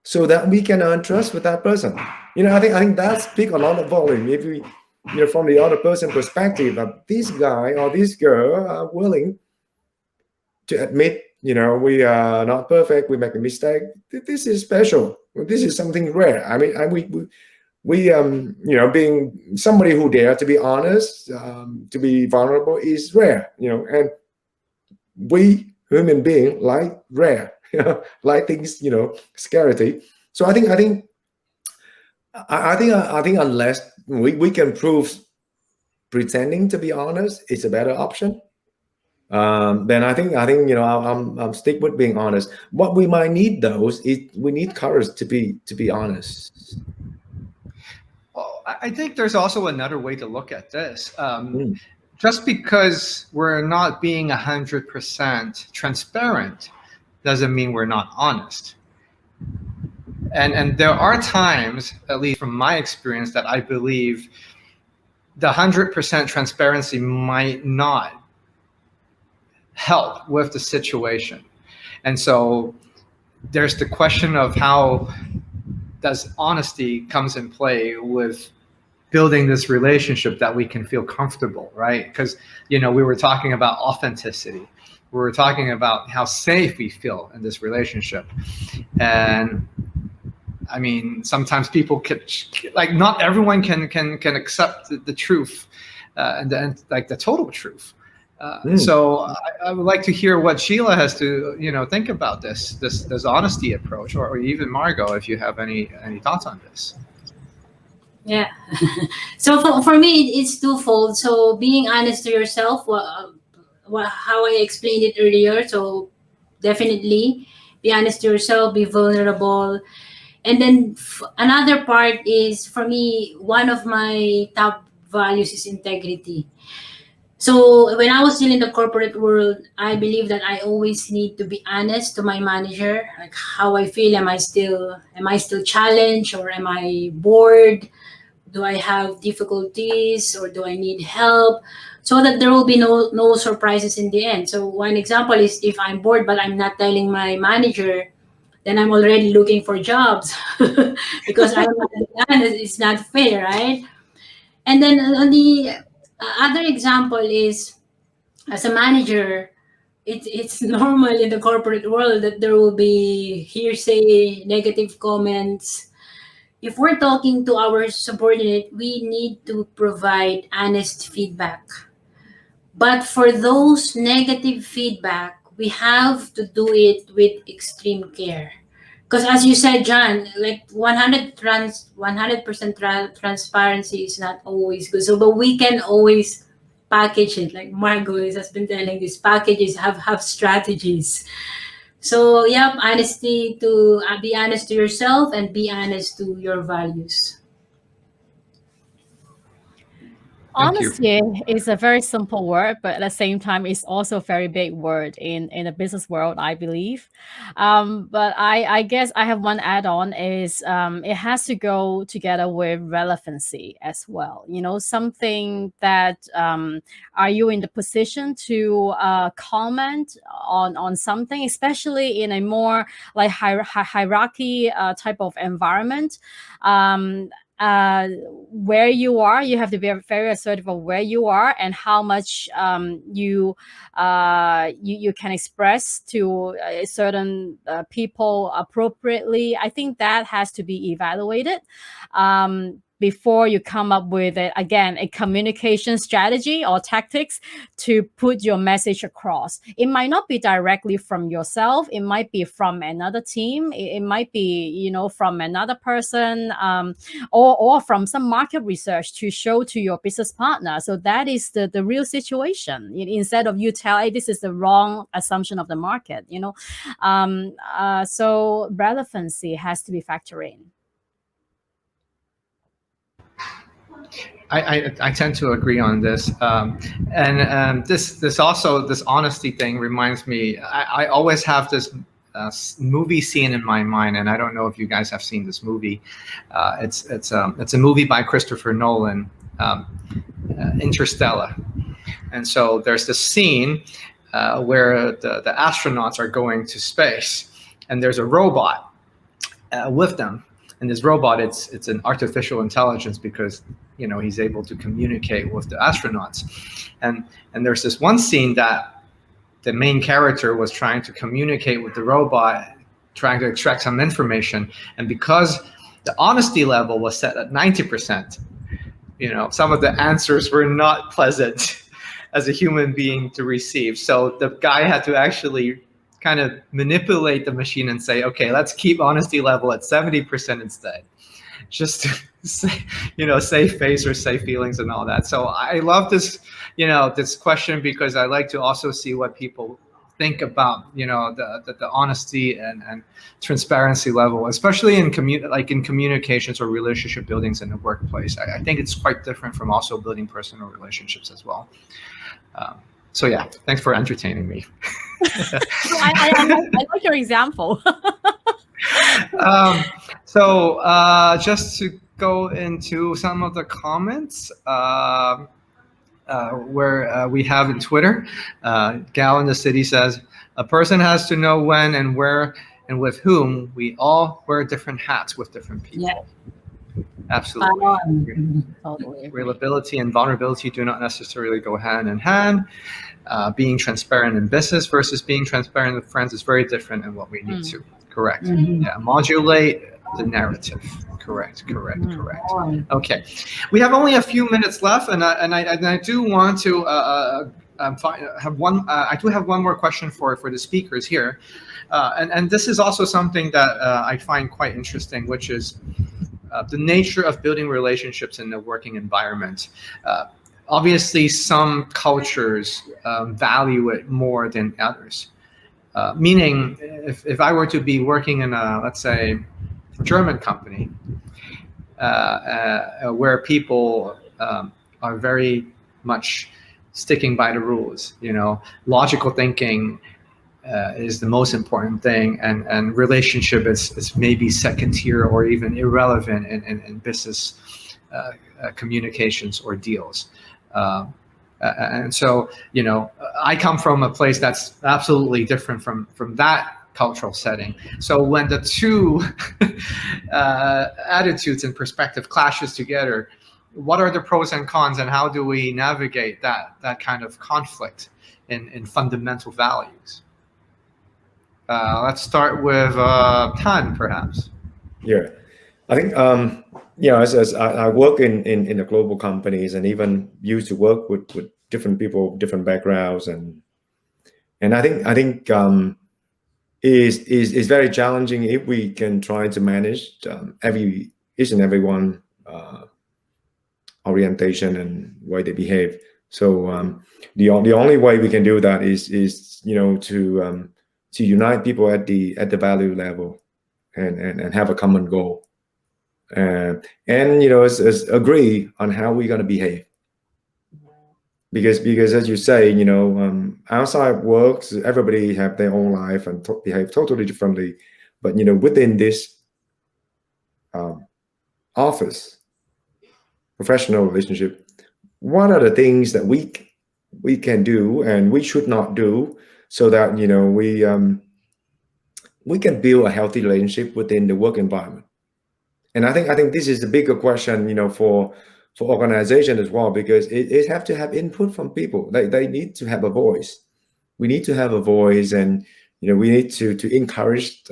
so that we can earn trust with that person? I think that speaks a lot of volume. If we, from the other person perspective, that this guy or this girl are willing to admit, we are not perfect, we make a mistake. This is special. This is something rare. I mean, we being somebody who dare to be honest, to be vulnerable is rare. And we human beings like rare, like things, scarcity. So I think unless we can prove pretending to be honest is a better option, then I think I'm stick with being honest. What we might need though is we need courage to be honest. Well, I think there's also another way to look at this. Just because we're not being 100% transparent doesn't mean we're not honest. And there are times, at least from my experience, that I believe the 100% transparency might not help with the situation. And so there's the question of how does honesty comes in play with building this relationship that we can feel comfortable, right? Because, we were talking about authenticity. We were talking about how safe we feel in this relationship. And I mean, sometimes people could, like, not everyone can accept the truth and like the total truth. So I would like to hear what Shiela has to, think about this honesty approach, or even Margot, if you have any thoughts on this. Yeah. So for me, it's twofold. So being honest to yourself, how I explained it earlier. So definitely be honest to yourself, be vulnerable. And then another part is, for me, one of my top values is integrity. So when I was still in the corporate world, I believe that I always need to be honest to my manager, like how I feel. Am I still challenged, or am I bored? Do I have difficulties, or do I need help? So that there will be no surprises in the end. So one example is, if I'm bored but I'm not telling my manager, then I'm already looking for jobs because I'm not honest. It's not fair, right? And then on the other example is, as a manager, it's normal in the corporate world that there will be hearsay, negative comments. If we're talking to our subordinate, we need to provide honest feedback. But for those negative feedback, we have to do it with extreme care. Because as you said, John, like 100% transparency is not always good. So, but we can always package it. Like Margot has been telling, these packages have strategies. So yeah, honesty to be honest to yourself and be honest to your values. Thank you. Honesty is a very simple word, but at the same time, it's also a very big word in the business world, I believe. But I guess I have one add-on is it has to go together with relevancy as well. You know, something that are you in the position to comment on something, especially in a more like hierarchy type of environment. Um, where you are, you have to be very assertive of where you are and how much you can express to certain people appropriately. I think that has to be evaluated before you come up with again a communication strategy or tactics to put your message across. It might not be directly from yourself, it might be from another team, it might be, you know, from another person, or from some market research to show to your business partner. So that is the real situation. Instead of you tell, hey, this is the wrong assumption of the market, you know. So relevancy has to be factored in. I tend to agree on this, and this also, this honesty thing reminds me. I always have this movie scene in my mind, and I don't know if you guys have seen this movie. It's a movie by Christopher Nolan, Interstellar, and so there's this scene where the astronauts are going to space, and there's a robot with them. And this robot, it's an artificial intelligence because, you know, he's able to communicate with the astronauts. And there's this one scene that the main character was trying to communicate with the robot, trying to extract some information. And because the honesty level was set at 90%, you know, some of the answers were not pleasant as a human being to receive. So the guy had to actually kind of manipulate the machine and say, okay, let's keep honesty level at 70% instead. Just to say, you know, save face or save feelings and all that. So I love this, you know, this question, because I like to also see what people think about, you know, the honesty and transparency level, especially in communications or relationship buildings in the workplace. I think it's quite different from also building personal relationships as well. So yeah, thanks for entertaining me. I like your example. Just to go into some of the comments where we have in Twitter, Gal in the City says, a person has to know when and where and with whom. We all wear different hats with different people. Yeah. Absolutely. Totally. Reliability and vulnerability do not necessarily go hand in hand. Being transparent in business versus being transparent with friends is very different in what we need to. Correct. Yeah. Modulate the narrative. Correct. Okay. We have only a few minutes left, and I do want to have one. I do have one more question for the speakers here, and this is also something that I find quite interesting, which is the nature of building relationships in the working environment. Obviously, some cultures value it more than others. Meaning, if I were to be working in a, let's say, German company, where people are very much sticking by the rules, you know, logical thinking is the most important thing, and relationship is maybe second tier or even irrelevant in business communications or deals. And so, you know, I come from a place that's absolutely different from that cultural setting. So when the two attitudes and perspective clashes together, what are the pros and cons, and how do we navigate that kind of conflict in fundamental values? Let's start with Tan, perhaps. Yeah, I think you know, as I work in the global companies, and even used to work with different people, different backgrounds, and I think is very challenging if we can try to manage each and every one orientation and way they behave. So the only way we can do that is to unite people at the value level and have a common goal, and is agree on how we're going to behave. Because as you say, outside works, everybody have their own life and behave totally differently. But within this office professional relationship, what are the things that we can do and we should not do, so that we can build a healthy relationship within the work environment. And I think this is the bigger question, for organization as well, because it have to have input from people. They need to have a voice. We need to have a voice, and we need to encourage,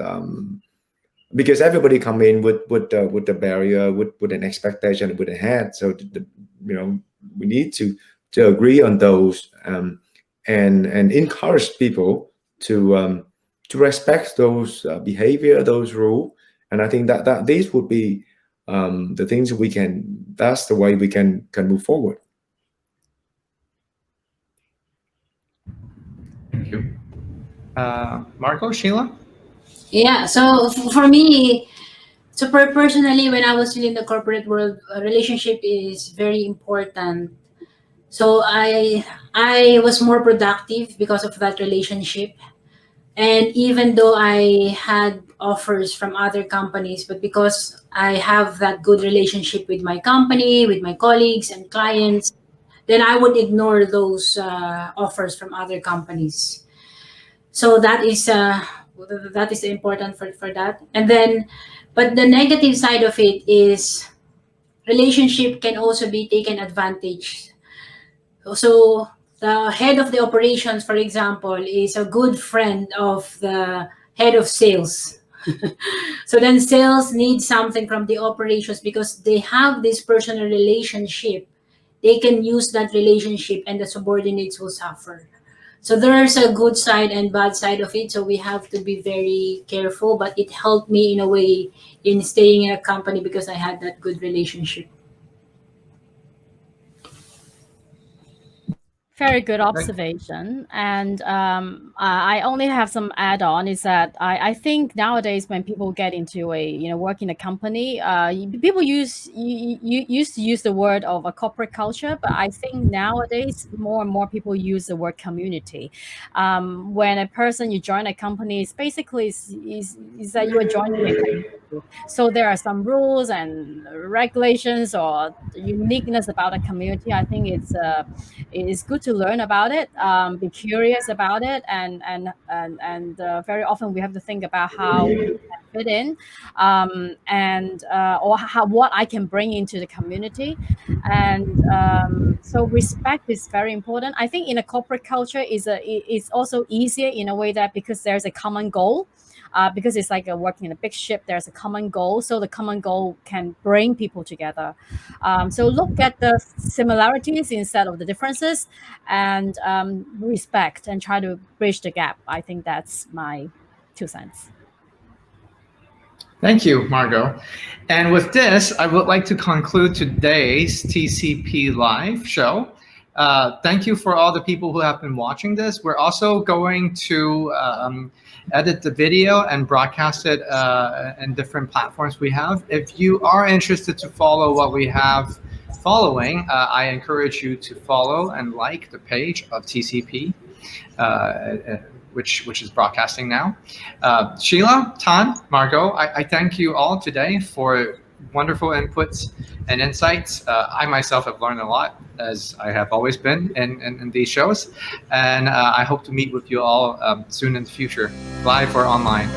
because everybody come in with the barrier, with an expectation, with a head. So we need to agree on those, and encourage people to respect those behavior, those rules. And I think that these would be the things that's the way we can move forward. Thank you. Margot, Sheila? Yeah, so for me, so personally, when I was still in the corporate world, a relationship is very important. So I was more productive because of that relationship. And even though I had offers from other companies, but because I have that good relationship with my company, with my colleagues and clients, then I would ignore those offers from other companies. So that is important for that. And then, but the negative side of it is relationship can also be taken advantage. So the head of the operations, for example, is a good friend of the head of sales. So then sales needs something from the operations because they have this personal relationship. They can use that relationship and the subordinates will suffer. So there's a good side and bad side of it. So we have to be very careful, but it helped me in a way in staying in a company because I had that good relationship. Very good observation. And I only have some add-on is that I think nowadays when people get into work in a company, people used to use the word of a corporate culture, but I think nowadays more and more people use the word community. When you join a company, it's basically is that you are joining a community. So there are some rules and regulations or uniqueness about a community. I think it's good to learn about it, be curious about it, and very often we have to think about how we can fit in, or what I can bring into the community, and so respect is very important. I think in a corporate culture it's also easier in a way that because there's a common goal. Because it's like working in a big ship, there's a common goal. So the common goal can bring people together. So look at the similarities instead of the differences, and respect and try to bridge the gap. I think that's my 2 cents. Thank you, Margot. And with this, I would like to conclude today's TCP Live show. Thank you for all the people who have been watching this. We're also going to edit the video and broadcast it in different platforms we have. If you are interested to follow what we have following, I encourage you to follow and like the page of TCP, which is broadcasting now. Sheila, Tan, Margot, I thank you all today for wonderful inputs and insights. I myself have learned a lot, as I have always been in these shows. And I hope to meet with you all soon in the future, live or online.